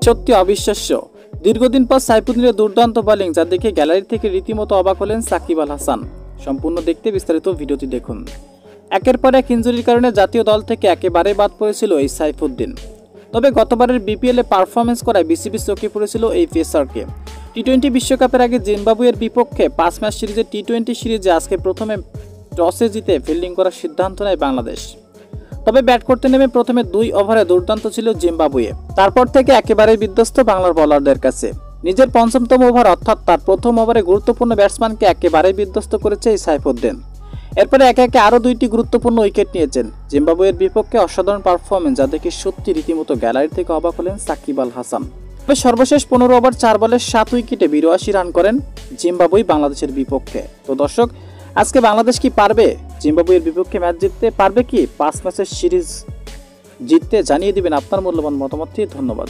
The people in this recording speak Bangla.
সত্যি অবিশ্বাস্য। দীর্ঘদিন পর সাইফুদ্দিনের দুর্দান্ত বোলিং যা দেখে গ্যালারি থেকে রীতিমতো অবাক হলেন সাকিব আল হাসান। সম্পূর্ণ দেখতে বিস্তারিত ভিডিওটি দেখুন। একের পর এক ইনজুরির কারণে জাতীয় দল থেকে একেবারে বাদ পড়েছিল এই সাইফুদ্দিন। তবে গতবারের বিপিএলে পারফরমেন্স করায় বিসিবি চোখে পড়েছিল এই পেসারকে। টি-20 বিশ্বকাপের আগে জিম্বাবুয়ের বিপক্ষে 5 ম্যাচ সিরিজের টি-20 সিরিজে আজকে প্রথমে টসে জিতে ফিল্ডিং করার সিদ্ধান্ত নেয় বাংলাদেশ। তবে ব্যাট করতে নেমে প্রথমে 2 ওভারে দুর্দান্ত ছিল জিম্বাবুয়ে। তারপর থেকে একেবারেই বিধ্বস্ত বাংলার বোলারদের কাছে। নিজের 5ম ওভার অর্থাৎ তার প্রথম ওভারে গুরুত্বপূর্ণ ব্যাটসম্যানকে একেবারেই বিধ্বস্ত করেছে এই সাইফুদ্দিন। এরপরে একে একে আরও 2টি গুরুত্বপূর্ণ উইকেট নিয়েছেন। জিম্বাবুয়ের বিপক্ষে অসাধারণ পারফরমেন্স যা দেখে সত্যি রীতিমতো গ্যালারি থেকে অবাক হলেন সাকিব আল হাসান। তবে সর্বশেষ 15 ওভার 4 বলে 7 উইকেটে 82 রান করেন জিম্বাবুয়ে বাংলাদেশের বিপক্ষে। তো দর্শক, আজকে বাংলাদেশ কি পারবে জিম্বাবুয়ের বিপক্ষে ম্যাচ জিততে? পারবে কি 5 ম্যাচের সিরিজ জিততে? জানিয়ে দিবেন আপনার মূল্যবান মতামতটি। ধন্যবাদ।